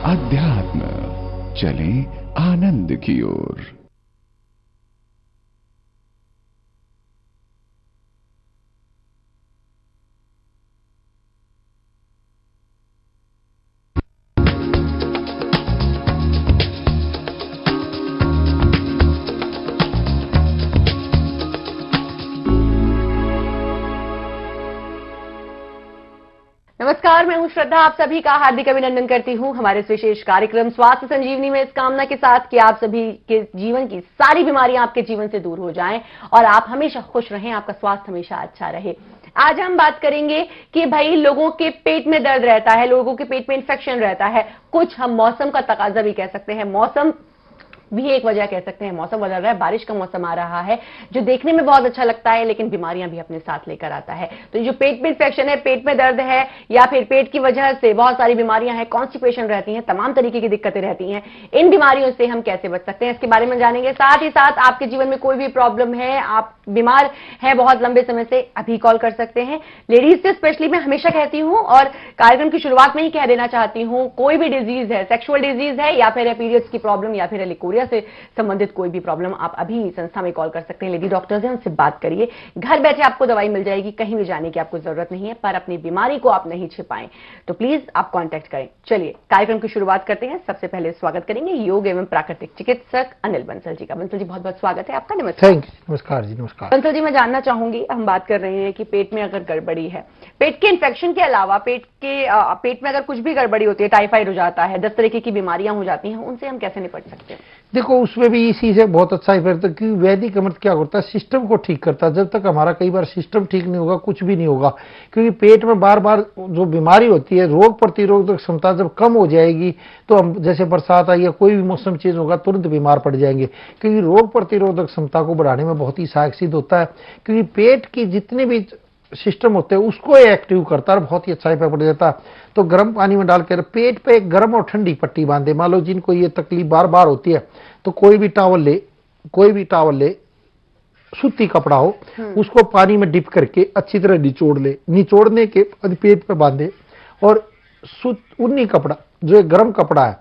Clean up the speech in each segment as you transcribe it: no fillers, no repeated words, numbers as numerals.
अध्यात्म, चलें आनंद की ओर। नमस्कार, मैं हूं श्रद्धा। आप सभी का हार्दिक अभिनंदन करती हूं हमारे इस विशेष कार्यक्रम स्वास्थ्य संजीवनी में, इस कामना के साथ कि आप सभी के जीवन की सारी बीमारियां आपके जीवन से दूर हो जाएं और आप हमेशा खुश रहें, आपका स्वास्थ्य हमेशा अच्छा रहे। आज हम बात करेंगे कि भाई लोगों के पेट में दर्द रहता है, लोगों के पेट में इंफेक्शन रहता है, कुछ हम मौसम का तकाजा भी कह सकते हैं, मौसम भी एक वजह कह सकते हैं। मौसम बदल रहा है, बारिश का मौसम आ रहा है, जो देखने में बहुत अच्छा लगता है लेकिन बीमारियां भी अपने साथ लेकर आता है। तो जो पेट में इंफेक्शन है, पेट में दर्द है या फिर पेट की वजह से बहुत सारी बीमारियां हैं, कॉन्स्टिपेशन रहती हैं, तमाम तरीके की दिक्कतें रहती हैं, इन बीमारियों से हम कैसे बच सकते हैं इसके बारे में जानेंगे। साथ ही साथ आपके जीवन में कोई भी प्रॉब्लम है, आप बीमार हैं बहुत लंबे समय से, अभी कॉल कर सकते हैं। लेडीज से स्पेशली मैं हमेशा कहती हूं और कार्यक्रम की शुरुआत में ही कह देना चाहती हूं, कोई भी डिजीज है, सेक्सुअल डिजीज है या फिर पीरियड्स की प्रॉब्लम या फिर लिकोरिया से संबंधित कोई भी प्रॉब्लम, आप अभी संस्था में कॉल कर सकते हैं। लेडी डॉक्टर्स हैं, उनसे बात करिए। घर बैठे आपको दवाई मिल जाएगी, कहीं भी जाने की आपको जरूरत नहीं है, पर अपनी बीमारी को आप नहीं छिपाएं तो प्लीज आप कांटेक्ट करें। चलिए कार्यक्रम की शुरुआत करते हैं। सबसे पहले स्वागत करेंगे योग एवं प्राकृतिक चिकित्सक अनिल बंसल जी का। बंसल जी, बहुत बहुत स्वागत है आपका। नमस्कार। नमस्कार जी। नमस्कार बंसल जी, मैं जानना चाहूंगी, हम बात कर रहे हैं कि पेट में अगर गड़बड़ी है, पेट के इन्फेक्शन के अलावा पेट में अगर कुछ भी गड़बड़ी होती है, टाइफाइड हो जाता है, 10 तरीके की बीमारियां हो जाती हैं, उनसे हम कैसे निपट सकते हैं? देखो, उसमें भी इसी से बहुत अच्छा इफेक्ट है, क्योंकि वैदिक अमृत क्या करता है, सिस्टम को ठीक करता है। जब तक हमारा कई बार सिस्टम ठीक नहीं होगा, कुछ भी नहीं होगा, क्योंकि पेट में बार बार जो बीमारी होती है, रोग प्रतिरोधक क्षमता जब कम हो जाएगी तो हम, जैसे बरसात आई या कोई भी मौसम चेंज होगा, तुरंत बीमार पड़ जाएंगे। क्योंकि रोग प्रतिरोधक क्षमता को बढ़ाने में बहुत ही सहायक सिद्ध होता है, क्योंकि पेट की जितने भी सिस्टम होते हैं उसको एक्टिव करता है, बहुत ही अच्छा इफेक्ट पड़ जाता है। तो गर्म पानी में डालकर पेट पे एक गर्म और ठंडी पट्टी बांधे। मान लो जिनको ये तकलीफ बार बार होती है तो कोई भी टावल ले, सूती कपड़ा हो, उसको पानी में डिप करके अच्छी तरह निचोड़ ले। निचोड़ने के बाद पेट पे बांधे और ऊनी कपड़ा, जो एक गर्म कपड़ा है,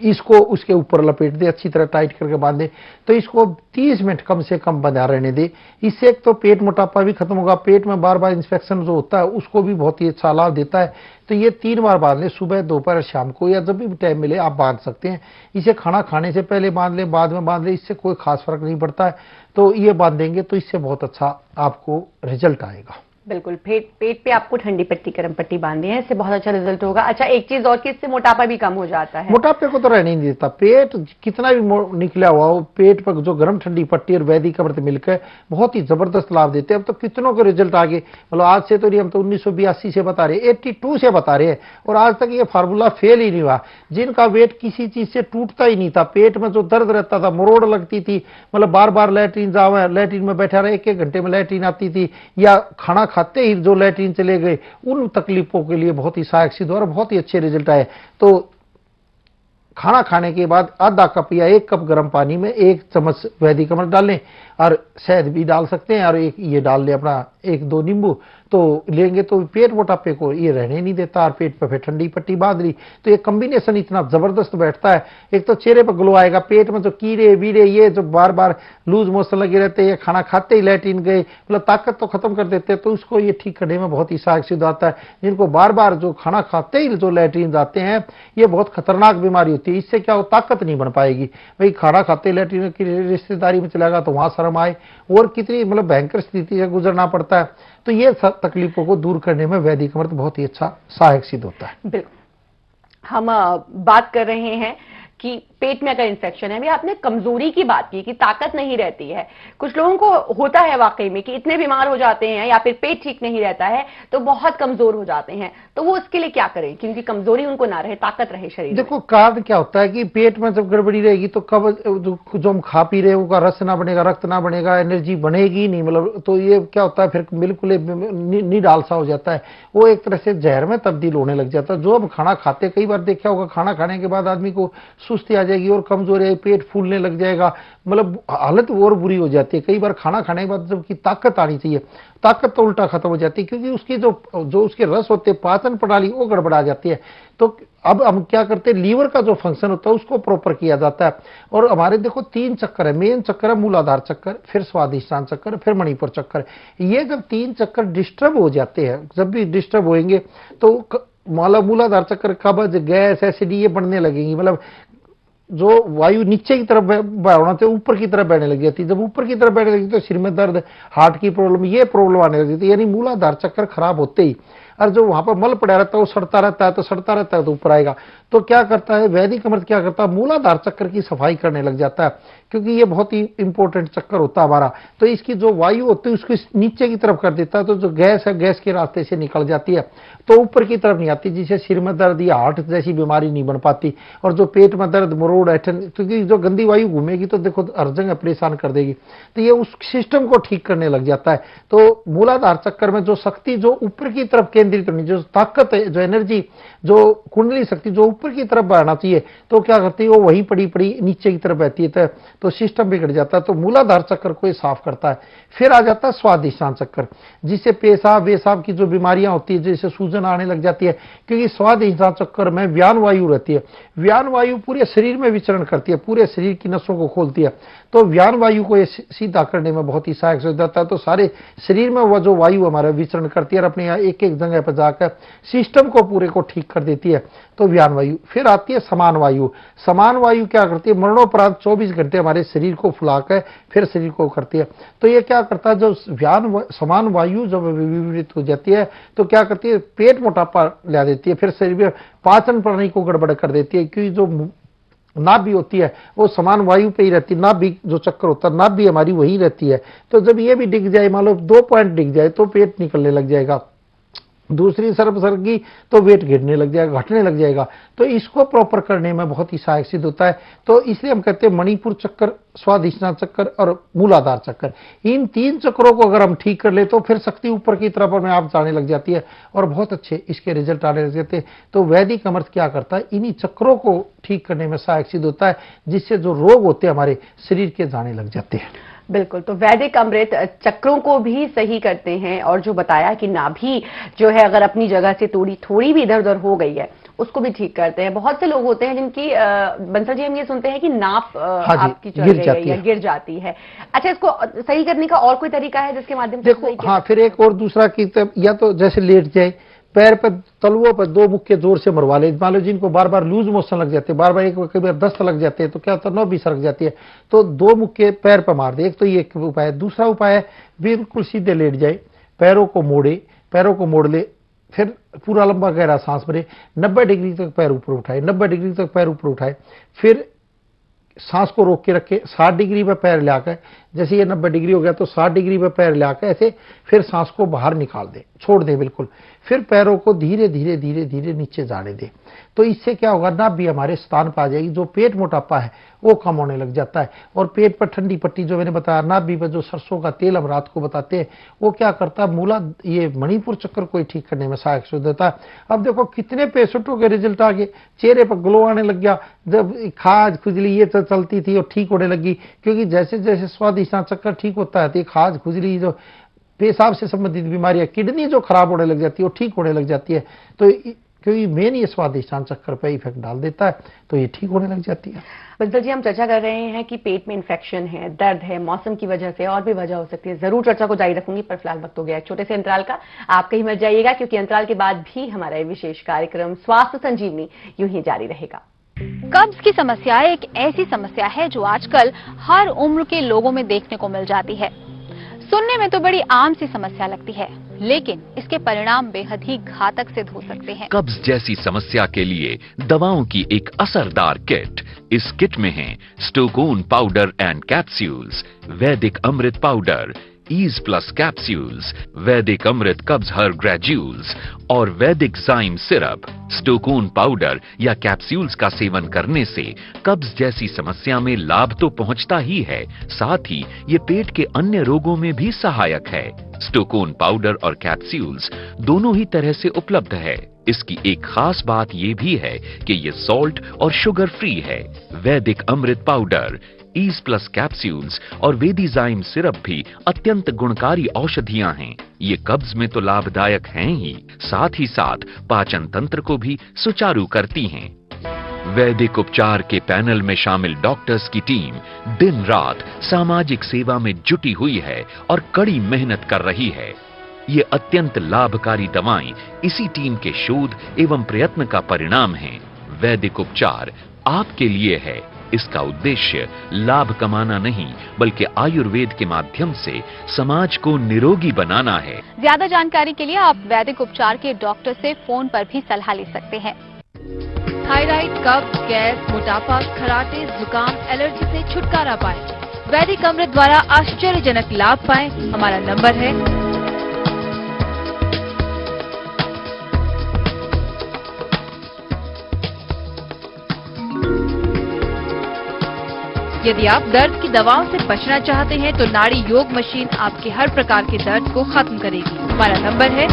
इसको उसके ऊपर लपेट दे, अच्छी तरह टाइट करके बांधे। तो इसको 30 मिनट कम से कम बंधा रहने दे। इससे एक तो पेट मोटापा भी खत्म होगा, पेट में बार बार इंफेक्शन जो होता है उसको भी बहुत ही अच्छा लाभ देता है। तो ये 3 बार बांध ले, सुबह, दोपहर, शाम को, या जब भी टाइम मिले आप बांध सकते हैं। इसे खाना खाने से पहले बांध ले, बाद में बांध ले, इससे कोई खास फर्क नहीं पड़ता है। तो ये बांधेंगे तो इससे बहुत अच्छा आपको रिजल्ट आएगा। बिल्कुल, पेट पे आपको ठंडी पट्टी, गर्म पट्टी बांधनी है, इससे बहुत अच्छा रिजल्ट होगा। अच्छा, एक चीज और कि इससे मोटापा भी कम हो जाता है। मोटापे को तो रहने नहीं देता। पेट कितना भी निकला हुआ हो, पेट पर जो गर्म ठंडी पट्टी और वैदिक अमृत मिलकर बहुत ही जबरदस्त लाभ देते हैं। अब तो कितनों के रिजल्ट आगे, मतलब आज से तो नहीं, हम तो 1982 से बता रहे, 82 से बता रहे हैं, और आज तक ये फार्मूला फेल ही नहीं हुआ। जिनका वेट किसी चीज से टूटता ही नहीं था, पेट में जो दर्द रहता था, मरोड़ लगती थी, मतलब बार बार लैट्रीन जाओ, लैट्रीन में बैठा रहे, 1-1 घंटे में लैट्रीन आती थी, या खाना खाते ही जो लैट्रीन चले गए, उन तकलीफों के लिए बहुत ही सहायक सिद्ध और बहुत ही अच्छे रिजल्ट आए। तो खाना खाने के बाद आधा कप या 1 कप गर्म पानी में 1 चम्मच वैदिक अमृत डाल लें, और शहद भी डाल सकते हैं, और एक ये डाल लें अपना 1-2 नींबू, तो लेंगे तो पेट मोटापे को ये रहने नहीं देता, और पेट पे फिर ठंडी पट्टी बांध ली। तो ये कॉम्बिनेशन इतना जबरदस्त बैठता है। एक तो चेहरे पर ग्लो आएगा, पेट में जो कीड़े वीड़े, ये जो बार बार लूज मोशन लगे रहते हैं, खाना खाते ही लैट्रिन गए, मतलब ताकत तो खत्म कर देते हैं, तो उसको ये ठीक करने में बहुत ही सहायक सिद्ध आता है। जिनको बार बार जो खाना खाते ही जो लैट्रिन जाते हैं, ये बहुत खतरनाक बीमारी होती है। इससे क्या हो, ताकत नहीं बन पाएगी। भाई खाना खाते लैट्रिन की रिश्तेदारी में चला गया तो वहां शर्म आए, और कितनी मतलब भयंकर स्थिति से गुजरना पड़ता है। तो ये सब तकलीफों को दूर करने में वैदिक अमृत बहुत ही अच्छा सहायक सिद्ध होता है। बिल्कुल, हम बात कर रहे हैं कि पेट में अगर इंफेक्शन है, अभी आपने कमजोरी की बात की कि ताकत नहीं रहती है, कुछ लोगों को होता है वाकई में कि इतने बीमार हो जाते हैं या फिर पेट ठीक नहीं रहता है तो बहुत कमजोर हो जाते हैं, तो वो उसके लिए क्या करें क्योंकि कमजोरी उनको ना रहे, ताकत रहे शरीर में? देखो, कारण क्या होता है कि पेट में जब गड़बड़ी रहेगी तो कब जो हम खा पी रहे हैं उसका रस ना बनेगा, रक्त ना बनेगा, एनर्जी बनेगी नहीं, मतलब तो ये क्या होता है, फिर बिल्कुल निडाल सा हो जाता है, वो एक तरह से जहर में तब्दील होने लग जाता है। जो हम खाना खाते, कई बार देखा होगा, खाना खाने के बाद आदमी को सुस्ती आ जाएगी और कमजोरी आएगी, पेट फूलने लग जाएगा, मतलब हालत और बुरी हो जाती है। कई बार खाना खाने के बाद जबकि ताकत आनी चाहिए, ताकत तो उल्टा खत्म हो जाती है, क्योंकि उसकी जो उसके रस होते हैं, पाचन प्रणाली वो गड़बड़ा जाती है। तो अब हम क्या करते हैं, लीवर का जो फंक्शन होता है उसको प्रॉपर किया जाता है। और हमारे देखो 3 चक्कर है, मेन चक्कर है मूलाधार चक्कर, फिर स्वादिष्टान चक्कर, फिर मणिपुर चक्कर। ये जब 3 चक्कर डिस्टर्ब हो जाते हैं, जब भी डिस्टर्ब होंगे तो मूलाधार चक्कर, कब्ज, गैस, एसिडी ये बढ़ने लगेंगी। मतलब जो वायु नीचे की तरफ बहना चाहिए ऊपर की तरफ बहने लग जाती है। जब ऊपर की तरफ बहने लगी तो सिर में दर्द, हार्ट की प्रॉब्लम, ये प्रॉब्लम आने लग जाती है। यानी मूलाधार चक्कर खराब होते ही, और जो वहां पर मल पड़ा रहता है वो सड़ता रहता है, तो सड़ता रहता है तो ऊपर आएगा। तो क्या करता है वैदिक अमृत, क्या करता है, मूलाधार चक्कर की सफाई करने लग जाता है, क्योंकि ये बहुत ही इंपॉर्टेंट चक्कर होता है हमारा। तो इसकी जो वायु होती है उसको नीचे की तरफ कर देता है, तो जो गैस है गैस के रास्ते से निकल जाती है, तो ऊपर की तरफ नहीं आती, जिससे सिर में दर्द या हार्ट जैसी बीमारी नहीं बन पाती। और जो पेट में दर्द, मरोड़, ऐठन, क्योंकि जो गंदी वायु घूमेगी तो देखो हर जगह परेशान कर देगी, तो ये उस सिस्टम को ठीक करने लग जाता है। तो मूलाधार चक्कर में जो शक्ति जो ऊपर की तरफ केंद्रित होनी, जो ताकत है, जो एनर्जी, जो कुंडली शक्ति जो ऊपर की तरफ बढ़ना चाहिए, तो क्या करती है वो वहीं पड़ी पड़ी नीचे की तरफ बहती है, तो सिस्टम बिगड़ जाता है। तो मूलाधार चक्कर को साफ करता है। फिर आ जाता है स्वादिष्टान चक्कर, जिससे पेशाब वेशाब की जो बीमारियां होती है, जैसे सूजन आने लग जाती है, क्योंकि स्वादिष्टान चक्कर में व्यान वायु रहती है। व्यान वायु पूरे शरीर में विचरण करती है, पूरे शरीर की नसों को खोलती है। तो व्यान वायु को ये सीधा करने में बहुत ही सहायक हो जाता है। तो सारे शरीर में वह जो वायु हमारा विचरण करती है और अपने यहाँ एक एक जगह पर जाकर सिस्टम को पूरे को ठीक कर देती है, तो व्यान वायु। फिर आती है समान वायु। समान वायु क्या करती है, मरणोपरांत 24 घंटे हमारे शरीर को फुलाकर फिर शरीर को करती है। तो ये क्या करता है, जो समान वायु जब विविध हो जाती है तो क्या करती है, पेट मोटापा ला देती है, फिर शरीर में पाचन प्रणाली को गड़बड़ कर देती है, क्योंकि जो नाभि होती है वो समान वायु पे ही रहती है। नाभि जो चक्कर होता है, नाभि हमारी वही रहती है। तो जब ये भी डिग जाए, मान लो 2 पॉइंट डिग जाए तो पेट निकलने लग जाएगा, दूसरी सर्वसर्गी तो वेट गिरने लग जाएगा, घटने लग जाएगा। तो इसको प्रॉपर करने में बहुत ही सहायक सिद्ध होता है। तो इसलिए हम कहते हैं मणिपुर चक्कर, स्वादिष्टान चक्कर और मूलाधार चक्कर, इन 3 चक्रों को अगर हम ठीक कर ले तो फिर शक्ति ऊपर की तरफ हमें आप जाने लग जाती है और बहुत अच्छे इसके रिजल्ट आने लग जाते हैं। तो वैदिक अमृत क्या करता है, इन्हीं चक्रों को ठीक करने में सहायक सिद्ध होता है, जिससे जो रोग होते हैं हमारे शरीर के जाने लग जाते हैं। बिल्कुल, तो वैदिक अमृत चक्रों को भी सही करते हैं, और जो बताया कि नाभि जो है अगर अपनी जगह से थोड़ी भी इधर उधर हो गई है उसको भी ठीक करते हैं। बहुत से लोग होते हैं जिनकी बंसल जी हम ये सुनते हैं कि नाप आपकी चढ़ गई या गिर जाती है। अच्छा, इसको सही करने का और कोई तरीका है जिसके माध्यम से देखो? हाँ, फिर एक और दूसरा की या तो जैसे लेट जाए, पैर पर तलुओं पर 2 मुक्के जोर से मरवा ले। मान लो जिनको बार बार लूज मोशन लग जाते हैं, बार बार एक कई बार दस्त लग जाते हैं, तो क्या होता है, 9 भी सरक जाती है, तो 2 मुक्के पैर पर मार दे। एक तो ये एक उपाय है। दूसरा उपाय है बिल्कुल सीधे लेट जाए, पैरों को मोड़ ले, फिर पूरा लंबा गहरा सांस भरे, 90 डिग्री तक पैर ऊपर उठाए, 90 डिग्री तक पैर ऊपर उठाए, फिर सांस को रोक के रखे, 60 डिग्री पे पैर लाकर, जैसे ये 90 डिग्री हो गया तो 60 डिग्री पे पैर लाकर ऐसे फिर सांस को बाहर निकाल दे, छोड़ दे बिल्कुल। फिर पैरों को धीरे धीरे धीरे धीरे नीचे जाने दे। तो इससे क्या होगा, नाभि हमारे स्थान पर आ जाएगी, जो पेट मोटापा है वो कम होने लग जाता है। और पेट पर ठंडी पट्टी जो मैंने बताया, नाभि पर जो सरसों का तेल हम रात को बताते हैं, वो क्या करता है, ये मणिपुर चक्कर को ठीक करने में सहायक सिद्ध होता है। अब देखो कितने पेशेंटों के रिजल्ट आ गए, चेहरे पर ग्लो आने लग गया, जब खाज खुजली ये चलती थी और ठीक होने लगी। क्योंकि जैसे जैसे स्वादिष्टान चक्कर ठीक होता है तो खाज खुजली, जो पेशाब से संबंधित बीमारियां, किडनी जो खराब होने लग जाती है वो ठीक होने लग जाती है। तो क्योंकि मेन ये स्वादिष्टान चक्कर पर इफेक्ट डाल देता है, तो ये ठीक होने लग जाती है। बंसल जी, हम चर्चा कर रहे हैं कि पेट में इन्फेक्शन है, दर्द है, मौसम की वजह से, और भी वजह हो सकती है। जरूर चर्चा को जारी रखूंगी, पर फिलहाल वक्त हो गया एक छोटे से अंतराल का। आप कहीं मत जाइएगा, क्योंकि अंतराल के बाद भी हमारा ये विशेष कार्यक्रम स्वास्थ्य संजीवनी यूं ही जारी रहेगा। कब्ज की समस्या एक ऐसी समस्या है जो आजकल हर उम्र के लोगों में देखने को मिल जाती है। सुनने में तो बड़ी आम सी समस्या लगती है, लेकिन इसके परिणाम बेहद ही घातक सिद्ध हो सकते हैं। कब्ज जैसी समस्या के लिए दवाओं की एक असरदार किट। इस किट में है स्टोकोन पाउडर एंड कैप्सूल्स, वैदिक अमृत पाउडर, ईज प्लस कैप्सूल्स, वैदिक अमृत कब्ज हर ग्रेज्यूल्स और वैदिक जाइम सिरप, स्टोकोन पाउडर या कैप्सूल्स का सेवन करने से कब्ज जैसी समस्या में लाभ तो पहुंचता ही है, साथ ही ये पेट के अन्य रोगों में भी सहायक है। स्टोकोन पाउडर और कैप्सूल्स दोनों ही तरह से उपलब्ध है। इसकी एक खास बात ये भी है कि ये सॉल्ट और शुगर फ्री है। वैदिक अमृत पाउडर, ईज प्लस कैप्सूल्स और वेदीजाइम सिरप भी अत्यंत गुणकारी औषधियां हैं। ये कब्ज में तो लाभदायक हैं ही, साथ ही साथ पाचन तंत्र को भी सुचारू करती हैं। वैदिक उपचार के पैनल में शामिल डॉक्टर्स की टीम दिन रात सामाजिक सेवा में जुटी हुई है और कड़ी मेहनत कर रही है। ये अत्यंत लाभकारी दवाएं इसी टीम के शोध एवं प्रयत्न का परिणाम हैं। वैदिक उपचार आपके लिए है। इसका उद्देश्य लाभ कमाना नहीं, बल्कि आयुर्वेद के माध्यम से समाज को निरोगी बनाना है। ज्यादा जानकारी के लिए आप वैदिक उपचार के डॉक्टर से फोन पर भी सलाह ले सकते हैं। थायराइड, कब्ज, गैस, मोटापा, खराटे, जुकाम, एलर्जी से छुटकारा पाएं। वैदिक अमृत द्वारा आश्चर्यजनक लाभ पाएं। हमारा नंबर है यदि आप दर्द की दवाओं से बचना चाहते हैं तो नाड़ी योग मशीन आपके हर प्रकार के दर्द को खत्म करेगी। हमारा नंबर है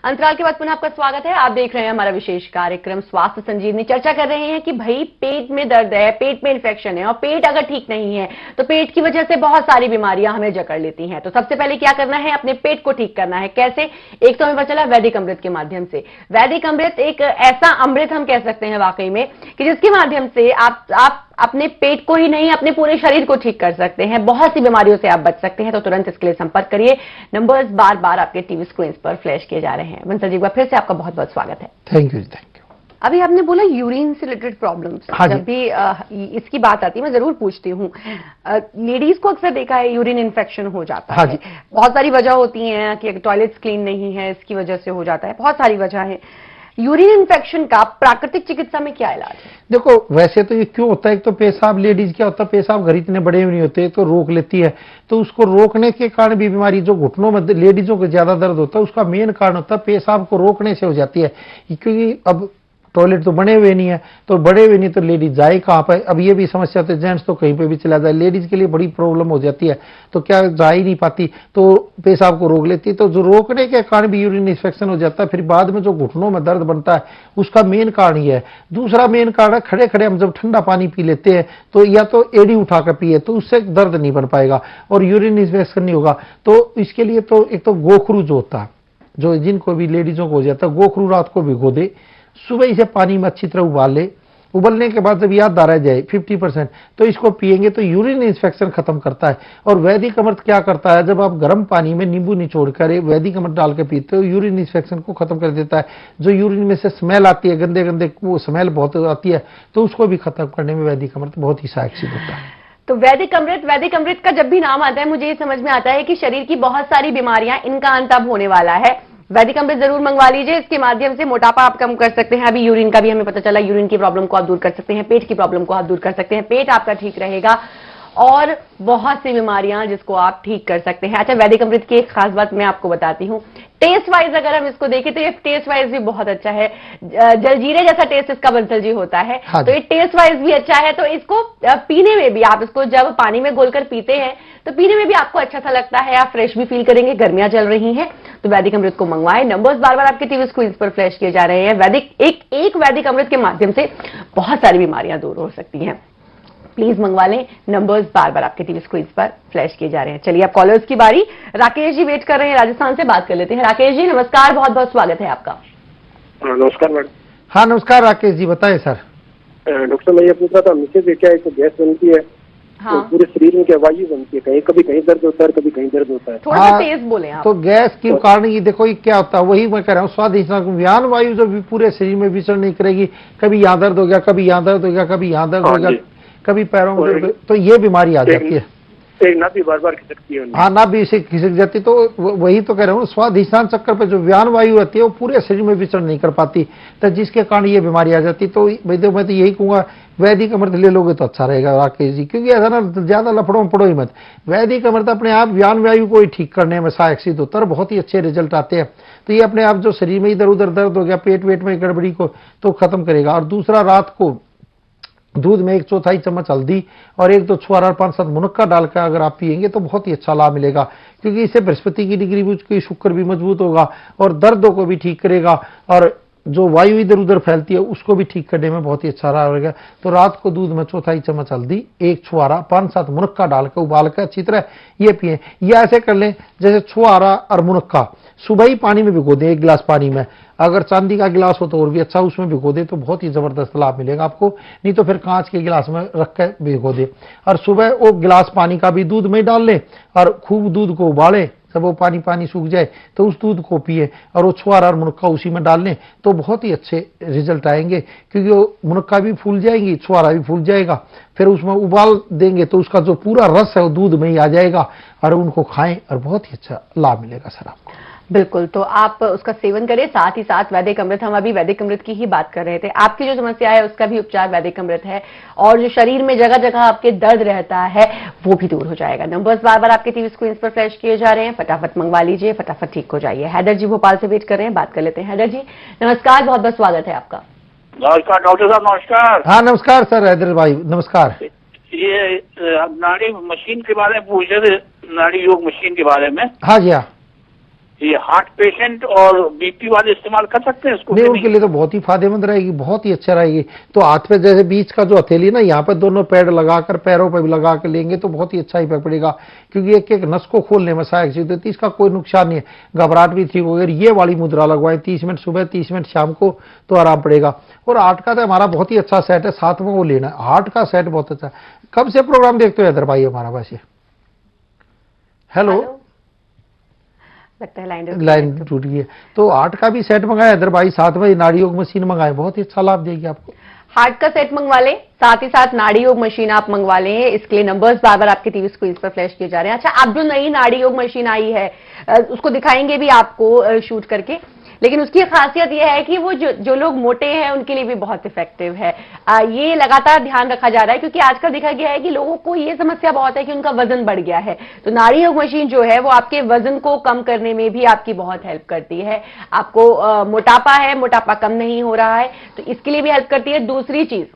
अंतराल के बाद पुनः आपका स्वागत है। आप देख रहे हैं हमारा विशेष कार्यक्रम स्वास्थ्य संजीवनी। चर्चा कर रहे हैं कि भाई पेट में दर्द है, पेट में इन्फेक्शन है और पेट अगर ठीक नहीं है तो पेट की वजह से बहुत सारी बीमारियां हमें जकड़ लेती हैं। तो सबसे पहले क्या करना है, अपने पेट को ठीक करना है। कैसे? एक तो हमें पता चला वैदिक अमृत के माध्यम से। वैदिक अमृत एक ऐसा अमृत हम कह सकते हैं वाकई में कि जिसके माध्यम से आप अपने पेट को ही नहीं अपने पूरे शरीर को ठीक कर सकते हैं। बहुत सी बीमारियों से आप बच सकते हैं। तो तुरंत इसके लिए संपर्क करिए। नंबर्स बार बार आपके टीवी स्क्रीन पर फ्लैश किए जा रहे हैं। बंसल जी, फिर से आपका बहुत बहुत स्वागत है। Thank you, thank you. अभी आपने बोला यूरिन से रिलेटेड प्रॉब्लम्स। जब भी इसकी बात आती है मैं जरूर पूछती हूँ। लेडीज को अक्सर देखा है यूरिन इन्फेक्शन हो जाता है। बहुत सारी वजह होती है कि टॉयलेट्स क्लीन नहीं है, इसकी वजह से हो जाता है। बहुत सारी वजह है। यूरिन इन्फेक्शन का प्राकृतिक चिकित्सा में क्या इलाज है? देखो, वैसे तो ये क्यों होता है, एक तो पेशाब, लेडीज क्या होता है, पेशाब घर इतने बड़े नहीं होते तो रोक लेती है, तो उसको रोकने के कारण भी बीमारी, जो घुटनों में लेडीजों को ज्यादा दर्द होता है उसका मेन कारण होता है पेशाब को रोकने से हो जाती है। क्योंकि अब टॉयलेट तो बने हुए नहीं है, तो बड़े हुए नहीं तो लेडीज जाए कहाँ पे? अब ये भी समस्या होती है, जेंट्स तो कहीं पे भी चला जाए, लेडीज के लिए बड़ी प्रॉब्लम हो जाती है। तो क्या जा ही नहीं पाती, तो पेशाब को रोक लेती है, तो जो रोकने के कारण भी यूरिन इन्फेक्शन हो जाता है। फिर बाद में जो घुटनों में दर्द बनता है उसका मेन कारण ये है। दूसरा मेन कारण है, खड़े खड़े हम जब ठंडा पानी पी लेते हैं तो या तो एड़ी उठाकर पिए तो उससे दर्द नहीं बन पाएगा और यूरिन इन्फेक्शन नहीं होगा। तो इसके लिए तो एक तो गोखरू जो होता है, जो जिनको भी लेडीजों को हो जाता है, गोखरू रात को भिगो दे, सुबह इसे पानी में अच्छी तरह उबाल ले। उबलने के बाद जब याद आ रह जाए 50%, तो इसको पिएंगे तो यूरिन इन्फेक्शन खत्म करता है। और वैदिक अमृत क्या करता है, जब आप गर्म पानी में नींबू निचोड़कर वैदिक अमृत डाल के पीते हो, यूरिन इन्फेक्शन को खत्म कर देता है। जो यूरिन में से स्मेल आती है, गंदे गंदे वो स्मेल बहुत आती है, तो उसको भी खत्म करने में वैदिक अमृत बहुत ही सहायक सिद्ध होता है। तो वैदिक अमृत का जब भी नाम आता है मुझे ये समझ में आता है कि शरीर की बहुत सारी बीमारियां, इनका अंत अब होने वाला है। वैदिक अमृत जरूर मंगवा लीजिए। इसके माध्यम से मोटापा आप कम कर सकते हैं। अभी यूरिन का भी हमें पता चला, यूरिन की प्रॉब्लम को आप दूर कर सकते हैं, पेट की प्रॉब्लम को आप दूर कर सकते हैं, पेट आपका ठीक रहेगा और बहुत सी बीमारियां जिसको आप ठीक कर सकते हैं। अच्छा, वैदिक अमृत की एक खास बात मैं आपको बताती हूँ। टेस्ट वाइज अगर हम इसको देखें तो ये टेस्ट वाइज भी बहुत अच्छा है। जलजीरे जैसा टेस्ट इसका बंसल जी होता है। तो ये टेस्ट वाइज भी अच्छा है। तो इसको पीने में भी, आप इसको जब पानी में घोलकर पीते हैं तो पीने में भी आपको अच्छा सा लगता है, आप फ्रेश भी फील करेंगे। गर्मियां चल रही हैं तो वैदिक अमृत को मंगवाएं। नंबर्स बार बार आपके टीवी स्क्रीन पर फ्लैश किए जा रहे हैं। एक वैदिक अमृत के माध्यम से बहुत सारी बीमारियां दूर हो सकती हैं। प्लीज मंगवा लें। नंबर्स बार बार आपके टीवी स्क्रीन पर फ्लैश किए जा रहे हैं। चलिए अब कॉलर्स की बारी। राकेश जी वेट कर रहे हैं, राजस्थान से बात कर लेते हैं। राकेश जी नमस्कार, बहुत बहुत स्वागत है आपका। नमस्कार मैडम। हाँ नमस्कार राकेश जी, बताएं सर। डॉक्टर मैं ये पूछ रहा था, मुझसे भी क्या है तो गैस बनती है। हाँ। तो पूरे शरीर में क्या वायु बनती है, कहीं कभी कहीं दर्द होता है, कभी कहीं दर्द होता है। थोड़ा सा तेज बोले आप। तो गैस के कारण ये देखो ये क्या होता है, वही मैं कह रहा हूँ, स्वादिष्ट व्यान वायु जो भी पूरे शरीर में विचरण नहीं करेगी, कभी यहाँ दर्द हो गया, कभी यहाँ दर्द हो गया, कभी यहाँ दर्द हो गया, कभी पैरों में दर्द, तो ये बीमारी आ जाती है। से नाभि बार बार खिसकती है उनकी। हाँ, नाभि से खिसक जाती, तो वही तो कह रहा हूँ, स्वाधिष्ठान चक्र पे जो व्यान वायु रहती है वो पूरे शरीर में विचरण नहीं कर पाती, तो जिसके कारण ये बीमारी आ जाती। तो मैं तो यही कहूंगा, वैदिक अमृत ले लोगे तो अच्छा रहेगा राकेश जी, क्योंकि ऐसा ना ज्यादा लफड़ों में पड़ो ही मत। वैदिक अमृत अपने आप व्यान वायु को ही ठीक करने में सहायक सिद्ध होता है, बहुत ही अच्छे रिजल्ट आते हैं। तो ये अपने आप जो शरीर में इधर उधर दर्द हो गया, पेट वेट में गड़बड़ी को तो खत्म करेगा। और दूसरा, रात को दूध में 1/4 चम्मच हल्दी और 1-2 छुहारा 5-7 मुनक्का डालकर अगर आप पिएंगे तो बहुत ही अच्छा लाभ मिलेगा, क्योंकि इससे बृहस्पति की डिग्री भी, शुक्र भी मजबूत होगा और दर्दों को भी ठीक करेगा, और जो वायु इधर उधर फैलती है उसको भी ठीक करने में बहुत ही अच्छा रहा रहेगा। तो रात को दूध में 1/4 चम्मच हल्दी, 1 छुहारा 5-7 मुनक्का डालकर उबाल कर अच्छी तरह ये पिए। या ऐसे कर लें जैसे छुहारा और मुनक्का सुबह ही पानी में भिगो दें, 1 गिलास पानी में, अगर चांदी का गिलास हो तो और भी अच्छा, उसमें भिगो दे तो बहुत ही जबरदस्त लाभ मिलेगा आपको। नहीं तो फिर कांच के गिलास में रख कर भिगो दे, और सुबह वो गिलास पानी का भी दूध में डाल ले और खूब दूध को उबाले, जब वो पानी सूख जाए तो उस दूध को पिए, और वो छुहारा और मुनक्का उसी में डाल लें तो बहुत ही अच्छे रिजल्ट आएंगे, क्योंकि वो मुनक्का भी फूल जाएंगी, छुहारा भी फूल जाएगा। फिर उसमें उबाल देंगे तो उसका जो पूरा रस है वो दूध में ही आ जाएगा, और उनको खाएं और बहुत ही अच्छा लाभ मिलेगा सर आपको। बिल्कुल, तो आप उसका सेवन करें। साथ ही साथ वैदिक अमृत, हम अभी वैदिक अमृत की ही बात कर रहे थे, आपकी जो समस्या है उसका भी उपचार वैदिक अमृत है, और जो शरीर में जगह जगह आपके दर्द रहता है वो भी दूर हो जाएगा। नंबर्स बार बार आपके टीवी स्क्रीन पर फ्लैश किए जा रहे हैं, फटाफट मंगवा लीजिए, फटाफट ठीक हो जाइए। हैदर जी भोपाल से वेट कर रहे हैं, बात कर लेते हैं। हैदर जी नमस्कार, बहुत बहुत स्वागत है आपका। नमस्कार डॉक्टर साहब, नमस्कार। हाँ नमस्कार सर, हैदर भाई नमस्कार। ये नाड़ी मशीन के बारे में पूछ रहे थे, नाड़ी योग मशीन के बारे में। हाँ जी हाँ, ये हार्ट पेशेंट और बीपी वाले इस्तेमाल कर सकते हैं इसको? नहीं, उनके लिए तो बहुत ही फायदेमंद रहेगी, बहुत ही अच्छा रहेगी। तो हाथ पे जैसे बीच का जो हथेली ना, यहाँ पे दोनों पैर लगाकर, पैरों पे भी लगा कर लेंगे तो बहुत ही अच्छा इफेक्ट पड़ेगा, क्योंकि एक एक नस को खोलने में सहायक सिद्ध होती है। इसका कोई नुकसान नहीं है, घबराहट भी ठीक होगी। ये वाली मुद्रा लगवाएं 30 मिनट सुबह, 30 मिनट शाम को, तो आराम पड़ेगा। और हार्ट का तो हमारा बहुत ही अच्छा सेट है, साथ में वो लेना है, हार्ट का सेट बहुत अच्छा है। कब से प्रोग्राम देखते हो हैदर भाई हमारा? वैसे हेलो, लगता है लाइन टूट गई है। तो हार्ट का भी सेट मंगाया हैदर भाई, साथ में नाड़ी योग मशीन मंगाए, बहुत ही अच्छा लाभ देगी आपको। हार्ट का सेट मंगवा लें, साथ ही साथ नाड़ी योग मशीन आप मंगवा लें। इसके लिए नंबर्स बार बार आपके टीवी स्क्रीन पर फ्लैश किए जा रहे हैं। अच्छा, अब जो नई नाड़ी योग मशीन आई है उसको दिखाएंगे भी आपको शूट करके, लेकिन उसकी खासियत यह है कि वो जो लोग मोटे हैं उनके लिए भी बहुत इफेक्टिव है। ये लगातार ध्यान रखा जा रहा है, क्योंकि आजकल देखा गया है कि लोगों को ये समस्या बहुत है कि उनका वजन बढ़ गया है। तो नाड़ी योग मशीन जो है वो आपके वजन को कम करने में भी आपकी बहुत हेल्प करती है। आपको मोटापा है, मोटापा कम नहीं हो रहा है तो इसके लिए भी हेल्प करती है। दूसरी चीज,